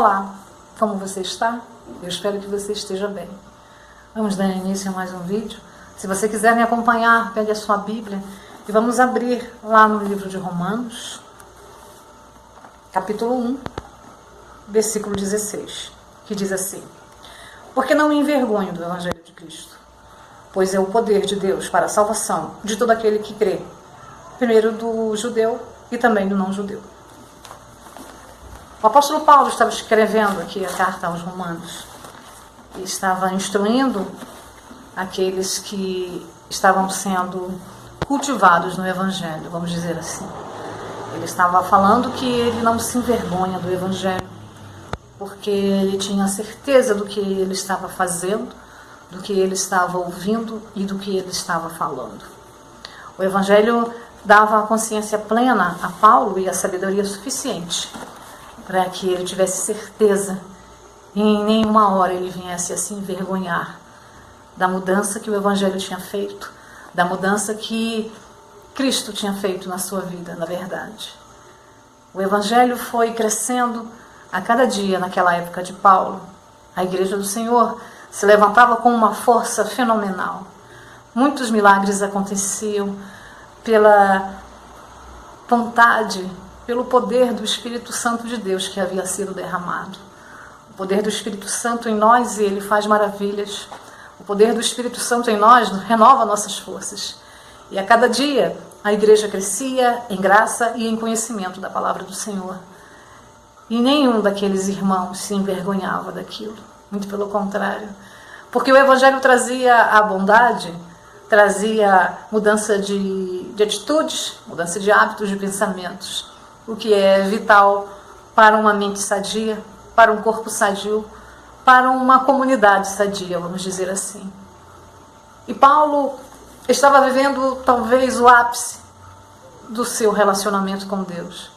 Olá, como você está? Eu espero que você esteja bem. Vamos dar início a mais um vídeo. Se você quiser me acompanhar, pegue a sua Bíblia e vamos abrir lá no livro de Romanos, capítulo 1, versículo 16, que diz assim: Porque não me envergonho do Evangelho de Cristo, pois é o poder de Deus para a salvação de todo aquele que crê, primeiro do judeu e também do não-judeu. O apóstolo Paulo estava escrevendo aqui a carta aos Romanos e estava instruindo aqueles que estavam sendo cultivados no Evangelho, vamos dizer assim. Ele estava falando que ele não se envergonha do Evangelho, porque ele tinha certeza do que ele estava fazendo, do que ele estava ouvindo e do que ele estava falando. O Evangelho dava a consciência plena a Paulo e a sabedoria suficiente para que ele tivesse certeza e em nenhuma hora ele viesse a se envergonhar da mudança que o Evangelho tinha feito, da mudança que Cristo tinha feito na sua vida, na verdade. O Evangelho foi crescendo a cada dia naquela época de Paulo. A Igreja do Senhor se levantava com uma força fenomenal. Muitos milagres aconteciam pela vontade, pelo poder do Espírito Santo de Deus que havia sido derramado. O poder do Espírito Santo em nós, ele faz maravilhas. O poder do Espírito Santo em nós renova nossas forças. E a cada dia a igreja crescia em graça e em conhecimento da palavra do Senhor. E nenhum daqueles irmãos se envergonhava daquilo. Muito pelo contrário. Porque o Evangelho trazia a bondade, trazia mudança de atitudes, mudança de hábitos, de pensamentos. O que é vital para uma mente sadia, para um corpo sadio, para uma comunidade sadia, vamos dizer assim. E Paulo estava vivendo talvez o ápice do seu relacionamento com Deus.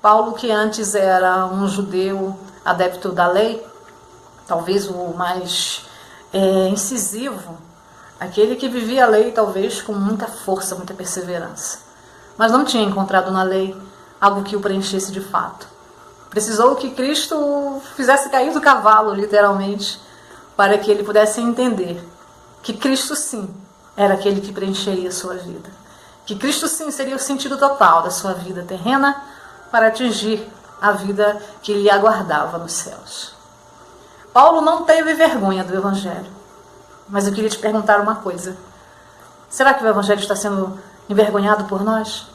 Paulo, que antes era um judeu adepto da lei, talvez o mais incisivo, aquele que vivia a lei talvez com muita força, muita perseverança, mas não tinha encontrado na lei algo que o preenchesse de fato. Precisou que Cristo fizesse cair do cavalo, literalmente, para que ele pudesse entender que Cristo sim era aquele que preencheria a sua vida. Que Cristo sim seria o sentido total da sua vida terrena para atingir a vida que lhe aguardava nos céus. Paulo não teve vergonha do Evangelho, mas eu queria te perguntar uma coisa. Será que o Evangelho está sendo envergonhado por nós?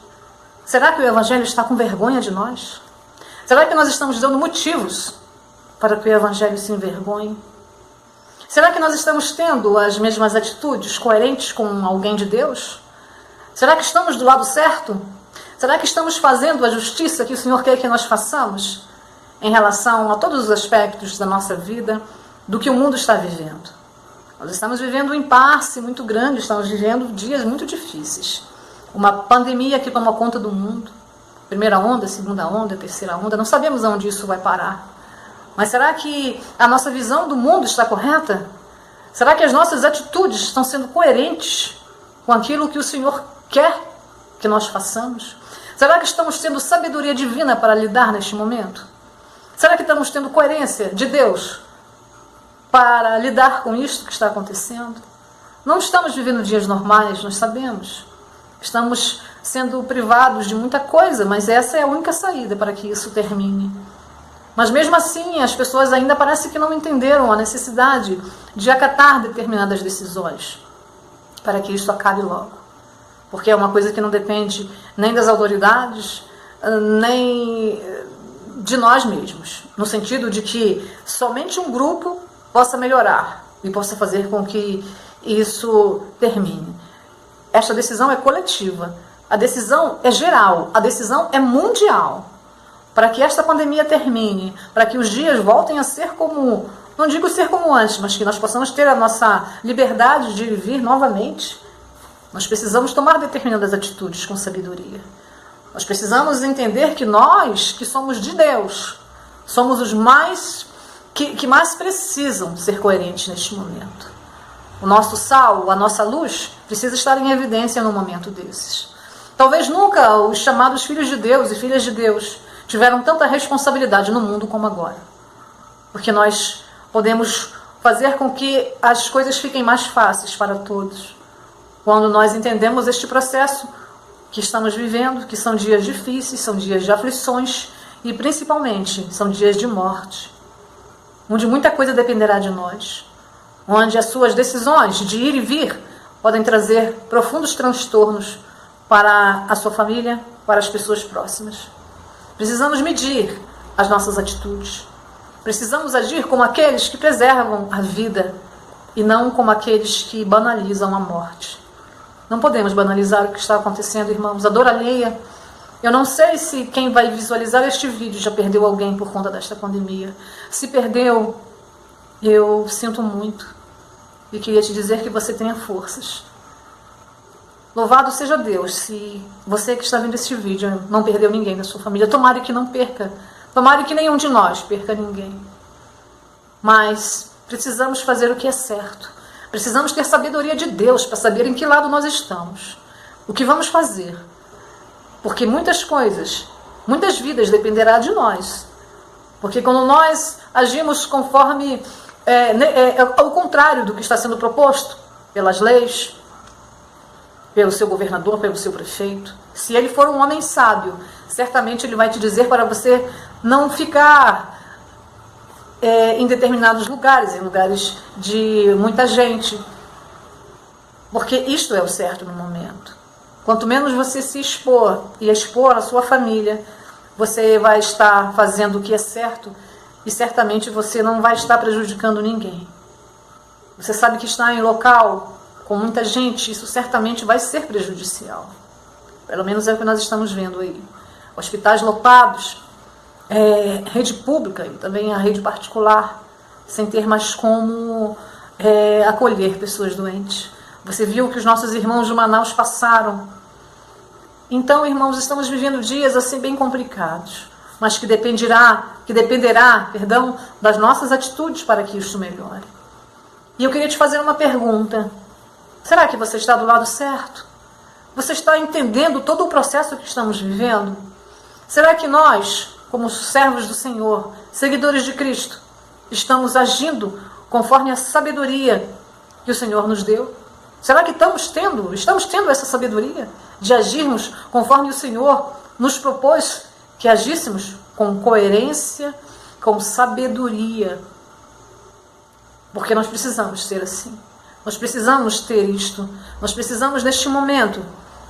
Será que o Evangelho está com vergonha de nós? Será que nós estamos dando motivos para que o Evangelho se envergonhe? Será que nós estamos tendo as mesmas atitudes coerentes com alguém de Deus? Será que estamos do lado certo? Será que estamos fazendo a justiça que o Senhor quer que nós façamos em relação a todos os aspectos da nossa vida, do que o mundo está vivendo? Nós estamos vivendo um impasse muito grande, estamos vivendo dias muito difíceis. Uma pandemia que tomou conta do mundo. Primeira onda, segunda onda, terceira onda. Não sabemos aonde isso vai parar. Mas será que a nossa visão do mundo está correta? Será que as nossas atitudes estão sendo coerentes com aquilo que o Senhor quer que nós façamos? Será que estamos tendo sabedoria divina para lidar neste momento? Será que estamos tendo coerência de Deus para lidar com isto que está acontecendo? Não estamos vivendo dias normais, nós sabemos. Estamos sendo privados de muita coisa, mas essa é a única saída para que isso termine. Mas mesmo assim, as pessoas ainda parece que não entenderam a necessidade de acatar determinadas decisões para que isso acabe logo. Porque é uma coisa que não depende nem das autoridades, nem de nós mesmos. No sentido de que somente um grupo possa melhorar e possa fazer com que isso termine. Esta decisão é coletiva, a decisão é geral, a decisão é mundial. Para que esta pandemia termine, para que os dias voltem a ser como, não digo ser como antes, mas que nós possamos ter a nossa liberdade de viver novamente, nós precisamos tomar determinadas atitudes com sabedoria. Nós precisamos entender que nós, que somos de Deus, somos os que mais precisam ser coerentes neste momento. O nosso sal, a nossa luz, precisa estar em evidência num momento desses. Talvez nunca os chamados filhos de Deus e filhas de Deus tiveram tanta responsabilidade no mundo como agora. porque nós podemos fazer com que as coisas fiquem mais fáceis para todos. Quando nós entendemos este processo que estamos vivendo, que são dias difíceis, são dias de aflições e principalmente são dias de morte, onde muita coisa dependerá de nós, onde as suas decisões de ir e vir podem trazer profundos transtornos para a sua família, para as pessoas próximas. Precisamos medir as nossas atitudes. Precisamos agir como aqueles que preservam a vida e não como aqueles que banalizam a morte. Não podemos banalizar o que está acontecendo, irmãos. A dor alheia. Eu não sei se quem vai visualizar este vídeo já perdeu alguém por conta desta pandemia. Se perdeu, eu sinto muito. E queria te dizer que você tenha forças. Louvado seja Deus se você que está vendo este vídeo não perdeu ninguém da sua família. Tomara que não perca. Tomara que nenhum de nós perca ninguém. Mas precisamos fazer o que é certo. Precisamos ter sabedoria de Deus para saber em que lado nós estamos. O que vamos fazer. Porque muitas coisas, muitas vidas dependerá de nós. Porque quando nós agimos conforme, ao contrário do que está sendo proposto pelas leis, pelo seu governador, pelo seu prefeito, se ele for um homem sábio, certamente ele vai te dizer para você não ficar em determinados lugares, em lugares de muita gente. Porque isto é o certo no momento. Quanto menos você se expor e expor a sua família, você vai estar fazendo o que é certo e certamente você não vai estar prejudicando ninguém. Você sabe que está em local com muita gente, isso certamente vai ser prejudicial. Pelo menos é o que nós estamos vendo aí. Hospitais lotados, rede pública e também a rede particular, sem ter mais como acolher pessoas doentes. Você viu o que os nossos irmãos de Manaus passaram. Então, irmãos, estamos vivendo dias assim bem complicados, mas que dependerá, das nossas atitudes para que isso melhore. E eu queria te fazer uma pergunta. Será que você está do lado certo? Você está entendendo todo o processo que estamos vivendo? Será que nós, como servos do Senhor, seguidores de Cristo, estamos agindo conforme a sabedoria que o Senhor nos deu? Será que estamos tendo essa sabedoria de agirmos conforme o Senhor nos propôs que agíssemos com coerência, com sabedoria? Porque nós precisamos ser assim. Nós precisamos ter isto. Nós precisamos, neste momento,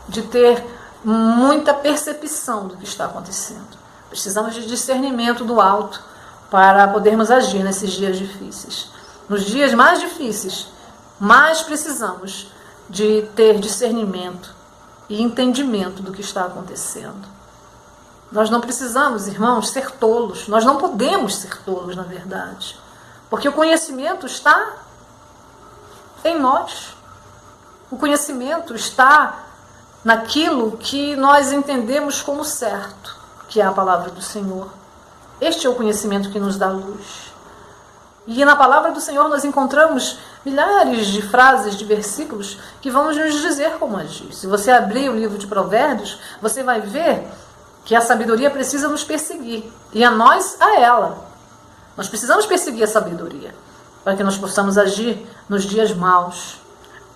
de ter muita percepção do que está acontecendo. Precisamos de discernimento do alto para podermos agir nesses dias difíceis. Nos dias mais difíceis, mais precisamos de ter discernimento e entendimento do que está acontecendo. Nós não precisamos, irmãos, ser tolos. Nós não podemos ser tolos, na verdade. Porque o conhecimento está em nós. O conhecimento está naquilo que nós entendemos como certo, que é a palavra do Senhor. Este é o conhecimento que nos dá luz. E na palavra do Senhor nós encontramos milhares de frases, de versículos que vão nos dizer como agir. Se você abrir o livro de Provérbios, você vai ver que a sabedoria precisa nos perseguir. E a nós, a ela. Nós precisamos perseguir a sabedoria para que nós possamos agir nos dias maus,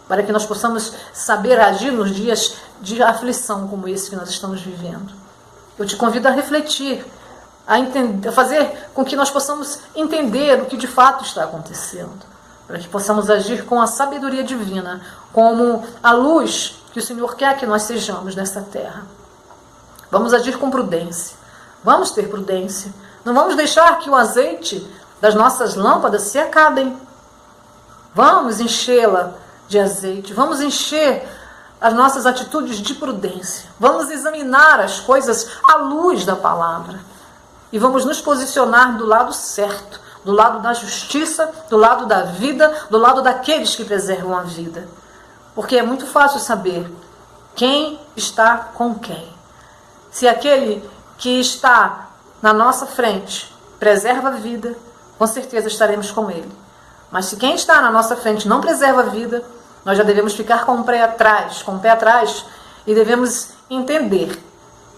para que nós possamos saber agir nos dias de aflição como esse que nós estamos vivendo. Eu te convido a refletir, a fazer com que nós possamos entender o que de fato está acontecendo, para que possamos agir com a sabedoria divina, como a luz que o Senhor quer que nós sejamos nessa terra. Vamos agir com prudência, vamos ter prudência, não vamos deixar que o azeite das nossas lâmpadas se acabem. Vamos enchê-la de azeite, vamos encher as nossas atitudes de prudência, vamos examinar as coisas à luz da palavra e vamos nos posicionar do lado certo, do lado da justiça, do lado da vida, do lado daqueles que preservam a vida. Porque é muito fácil saber quem está com quem. Se aquele que está na nossa frente preserva a vida, com certeza estaremos com ele. Mas se quem está na nossa frente não preserva a vida, nós já devemos ficar com o pé atrás e devemos entender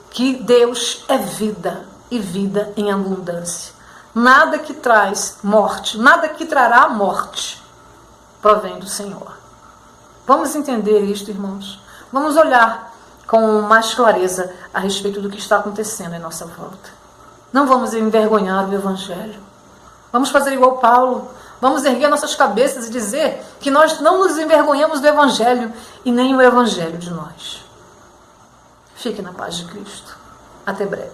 que Deus é vida e vida em abundância. Nada que traz morte, nada que trará morte, provém do Senhor. Vamos entender isto, irmãos. Vamos olhar com mais clareza a respeito do que está acontecendo em nossa volta. Não vamos envergonhar o Evangelho. Vamos fazer igual Paulo. Vamos erguer nossas cabeças e dizer que nós não nos envergonhamos do Evangelho e nem o Evangelho de nós. Fique na paz de Cristo. Até breve.